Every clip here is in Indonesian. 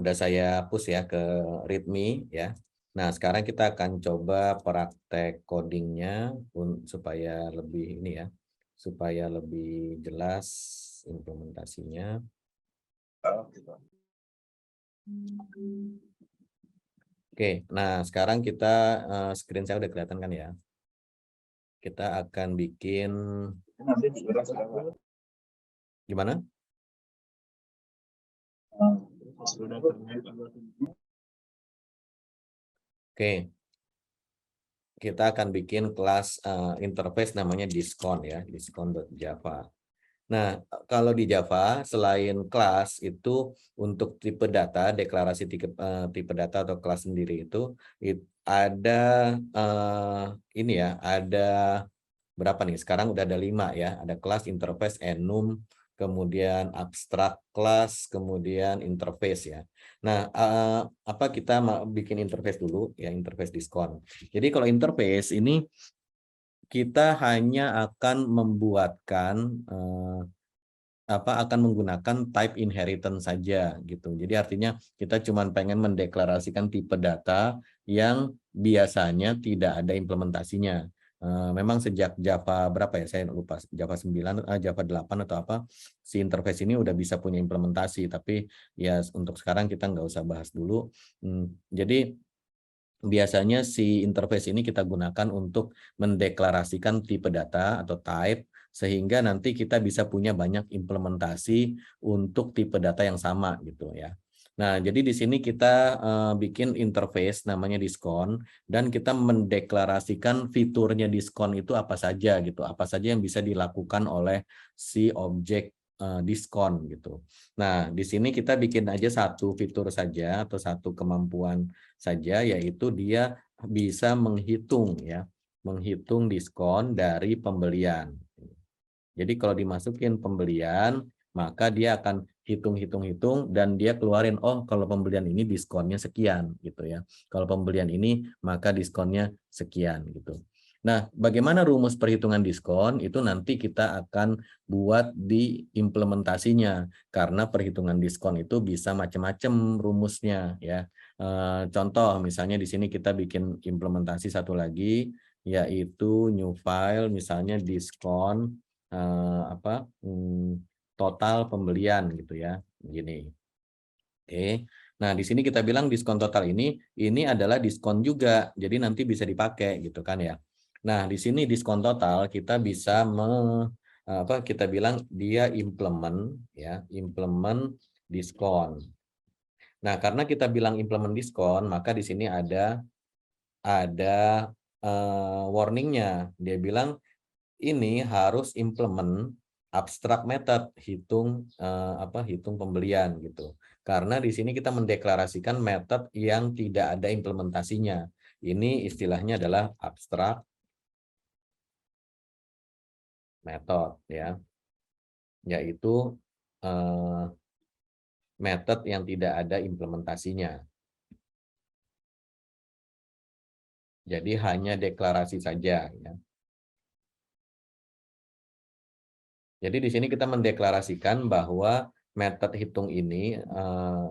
udah saya push ya ke README ya. Nah, sekarang kita akan coba praktek codingnya supaya lebih ini ya, supaya lebih jelas implementasinya. Oke, nah sekarang kita screen saya udah kelihatan kan ya. Kita akan bikin gimana? Oke, kita akan bikin kelas interface namanya diskon ya, diskon.java. Nah, kalau di Java selain kelas itu untuk tipe data, deklarasi tipe data atau kelas sendiri itu ada ini ya, ada berapa nih? Sekarang udah ada 5 ya. Ada kelas, interface, enum, kemudian abstrak kelas, kemudian interface ya. Nah, apa kita bikin interface dulu ya, interface diskon. Jadi kalau interface ini kita hanya akan membuatkan akan menggunakan type inheritance saja gitu. Jadi artinya kita cuma pengen mendeklarasikan tipe data yang biasanya tidak ada implementasinya. Memang sejak Java berapa ya, saya lupa, Java 9, Java 8 atau apa, si interface ini udah bisa punya implementasi, tapi ya untuk sekarang kita nggak usah bahas dulu. Jadi biasanya si interface ini kita gunakan untuk mendeklarasikan tipe data atau type, sehingga nanti kita bisa punya banyak implementasi untuk tipe data yang sama gitu ya. Nah, jadi di sini kita bikin interface namanya diskon, dan kita mendeklarasikan fiturnya diskon itu apa saja gitu, apa saja yang bisa dilakukan oleh si objek diskon gitu. Nah, di sini kita bikin aja satu fitur saja atau satu kemampuan saja, yaitu dia bisa menghitung ya, menghitung diskon dari pembelian. Jadi kalau dimasukin pembelian, maka dia akan hitung-hitung-hitung dan dia keluarin, oh kalau pembelian ini diskonnya sekian gitu ya. Kalau pembelian ini maka diskonnya sekian gitu. Nah, bagaimana rumus perhitungan diskon itu nanti kita akan buat di implementasinya, karena perhitungan diskon itu bisa macam-macam rumusnya ya. Contoh misalnya di sini kita bikin implementasi satu lagi, yaitu new file misalnya diskon total pembelian gitu ya, gini. Oke. Nah, di sini kita bilang diskon total ini adalah diskon juga, jadi nanti bisa dipakai gitu kan ya. Nah, di sini diskon total kita bisa kita bilang dia implement ya, implement diskon. Nah, karena kita bilang implement diskon, maka di sini ada warningnya. Dia bilang ini harus implement abstract method, hitung pembelian gitu. Karena di sini kita mendeklarasikan method yang tidak ada implementasinya. Ini istilahnya adalah abstract method ya, yaitu method yang tidak ada implementasinya. Jadi hanya deklarasi saja ya. Jadi di sini kita mendeklarasikan bahwa metode hitung ini,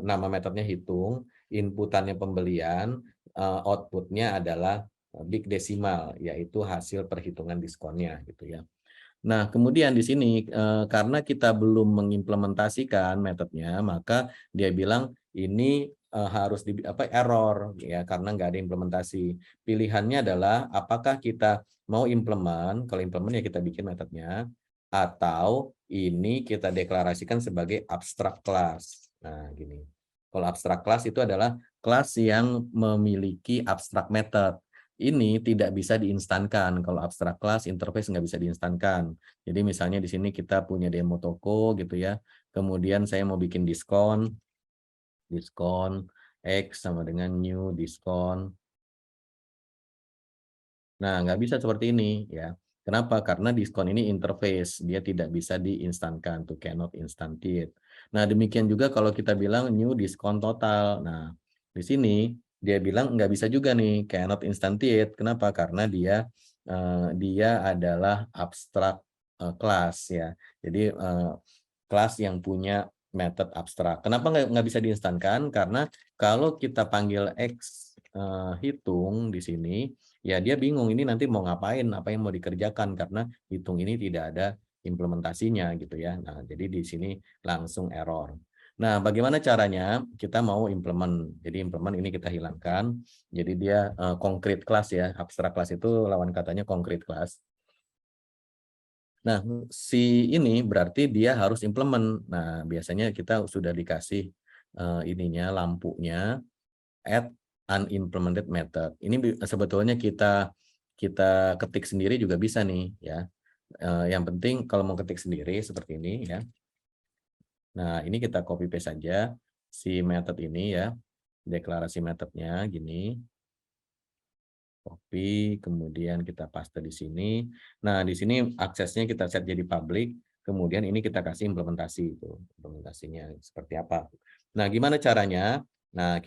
nama metodenya hitung, inputannya pembelian, outputnya adalah big decimal, yaitu hasil perhitungan diskonnya gitu ya. Nah, kemudian di sini karena kita belum mengimplementasikan metodenya, maka dia bilang ini harus error ya, karena nggak ada implementasi. Pilihannya adalah apakah kita mau implement, kalau implement ya kita bikin metodenya, atau ini kita deklarasikan sebagai abstract class. Nah, gini. Kalau abstract class itu adalah kelas yang memiliki abstract method. Ini tidak bisa diinstankan. Kalau abstract class interface nggak bisa diinstankan. Jadi misalnya di sini kita punya demo toko gitu ya. Kemudian saya mau bikin diskon X sama dengan new diskon. Nah, nggak bisa seperti ini ya. Kenapa? Karena diskon ini interface, dia tidak bisa diinstankan, to cannot instantiate. Nah, demikian juga kalau kita bilang new diskon total. Nah, di sini dia bilang nggak bisa juga nih, cannot instantiate. Kenapa? Karena dia adalah abstract class ya. Jadi kelas yang punya method abstrak. Kenapa nggak bisa diinstankan? Karena kalau kita panggil X hitung di sini, ya dia bingung ini nanti mau ngapain, apa yang mau dikerjakan, karena hitung ini tidak ada implementasinya gitu ya. Nah, jadi di sini langsung error. Nah, bagaimana caranya? Kita mau implement. Jadi implement ini kita hilangkan. Jadi dia concrete class ya. Abstract class itu lawan katanya concrete class. Nah, si ini berarti dia harus implement. Nah, biasanya kita sudah dikasih ininya lampunya add unimplemented method. Ini sebetulnya kita ketik sendiri juga bisa nih ya. Yang penting kalau mau ketik sendiri seperti ini ya. Nah, ini kita copy paste saja si method ini ya. Deklarasi methodnya gini. Copy, kemudian kita paste di sini. Nah, di sini aksesnya kita set jadi public, kemudian ini kita kasih implementasi itu. Implementasinya seperti apa. Nah, gimana caranya? Nah,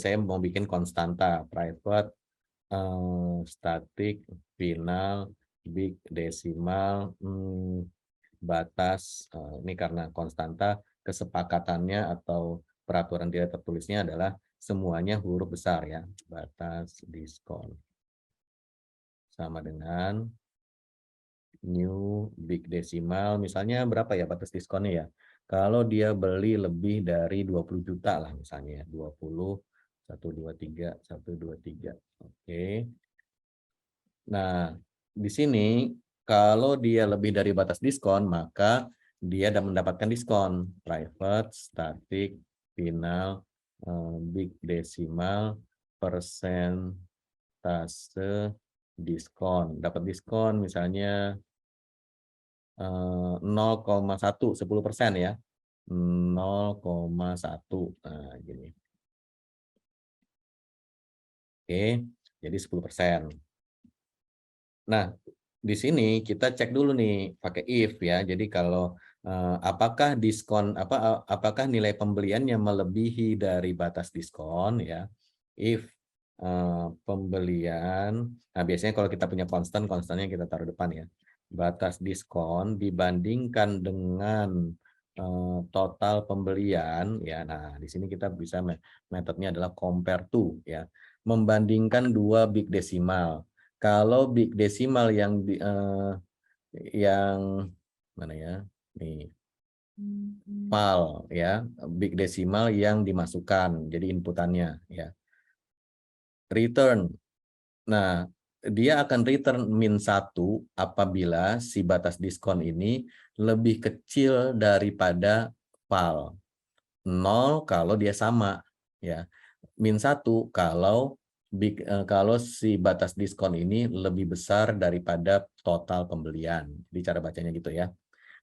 saya mau bikin konstanta private static final big decimal batas ini karena konstanta kesepakatannya atau peraturan tidak tertulisnya adalah semuanya huruf besar ya. Batas diskon sama dengan new big decimal, misalnya berapa ya batas diskonnya ya? Kalau dia beli lebih dari 20 juta lah misalnya, 20, 123, 123. Oke. Nah, di sini kalau dia lebih dari batas diskon, maka dia mendapatkan diskon. Private, static, final, big decimal, persentase, diskon. Dapat diskon misalnya 0,1, 10% ya. 0,1. Nah, gini. Oke, jadi 10%. Nah, di sini kita cek dulu nih pakai if ya. Jadi kalau apakah apakah nilai pembeliannya melebihi dari batas diskon ya. If pembelian, nah biasanya kalau kita punya konstannya kita taruh depan ya. Batas diskon dibandingkan dengan total pembelian ya. Nah, di sini kita bisa metodenya adalah compare to ya. Membandingkan dua big decimal. Kalau big decimal yang mana ya? Nih, PAL ya, big decimal yang dimasukkan jadi inputannya ya. Return. Nah, dia akan return -1 apabila si batas diskon ini lebih kecil daripada PAL. 0 kalau dia sama ya. -1 kalau si batas diskon ini lebih besar daripada total pembelian. Jadi cara bacanya gitu ya.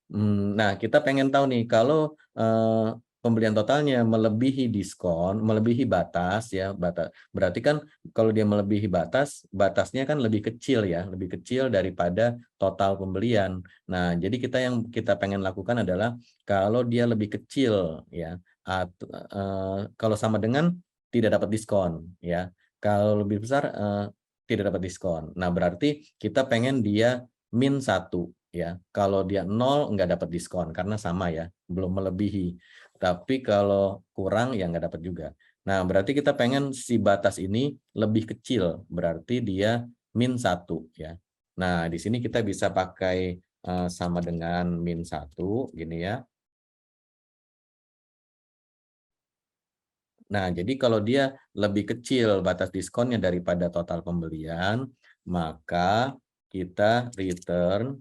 Nah, kita pengen tahu nih kalau pembelian totalnya melebihi diskon, melebihi batas ya, berarti kan kalau dia melebihi batas, batasnya kan lebih kecil ya, lebih kecil daripada total pembelian. Nah, jadi yang kita pengen lakukan adalah kalau dia lebih kecil ya, kalau sama dengan tidak dapat diskon ya. Kalau lebih besar tidak dapat diskon. Nah, berarti kita pengen dia -1 ya. Kalau dia 0 nggak dapat diskon karena sama ya, belum melebihi. Tapi kalau kurang ya nggak dapat juga. Nah, berarti kita pengen si batas ini lebih kecil, berarti dia -1 ya. Nah, di sini kita bisa pakai sama dengan -1 gini ya. Nah, jadi kalau dia lebih kecil batas diskonnya daripada total pembelian, maka kita return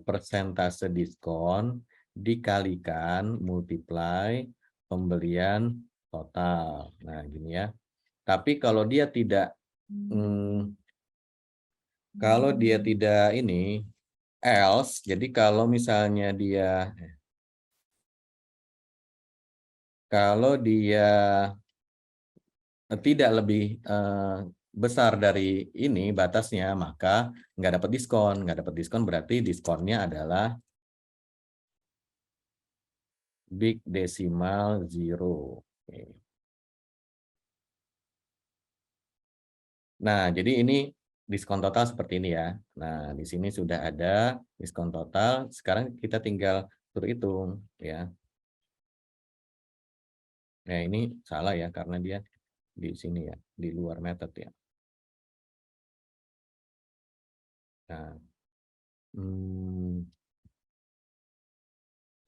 persentase diskon dikalikan multiply pembelian total. Nah, gini ya. Tapi kalau dia tidak ini else, jadi kalau dia tidak lebih besar dari ini batasnya, maka nggak dapat diskon. Nggak dapat diskon berarti diskonnya adalah big decimal zero. Oke. Nah, jadi ini diskon total seperti ini ya. Nah, di sini sudah ada diskon total. Sekarang kita tinggal Terhitung ya. Nah, ini salah ya karena dia di sini ya, di luar method ya. Nah, hmm,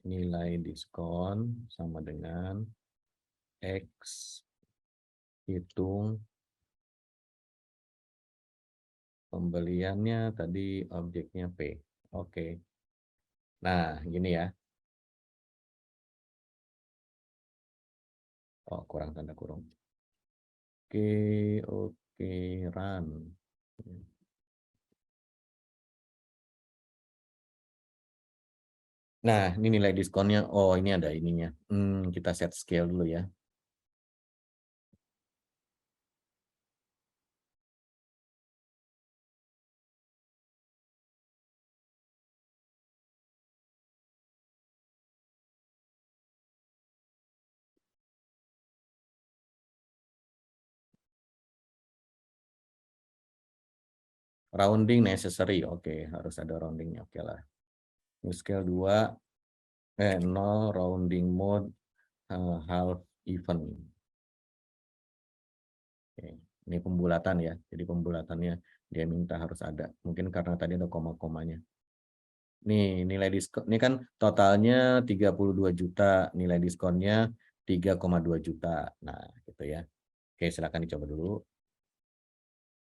nilai diskon sama dengan X hitung pembeliannya tadi objeknya P. Oke. Nah, gini ya. Oh, kurang tanda kurung. Oke, oke, run. Nah, ini nilai diskonnya. Oh, ini ada ininya. Kita set scale dulu ya. Rounding necessary. Oke, harus ada roundingnya. Oke lah. Ini scale 2, 0, rounding mode, half even. Oke. Ini pembulatan ya. Jadi pembulatannya dia minta harus ada. Mungkin karena tadi ada koma-komanya. Nih, nilai diskon. Ini kan totalnya 32 juta. Nilai diskonnya 3,2 juta. Nah, gitu ya. Oke, silakan dicoba dulu.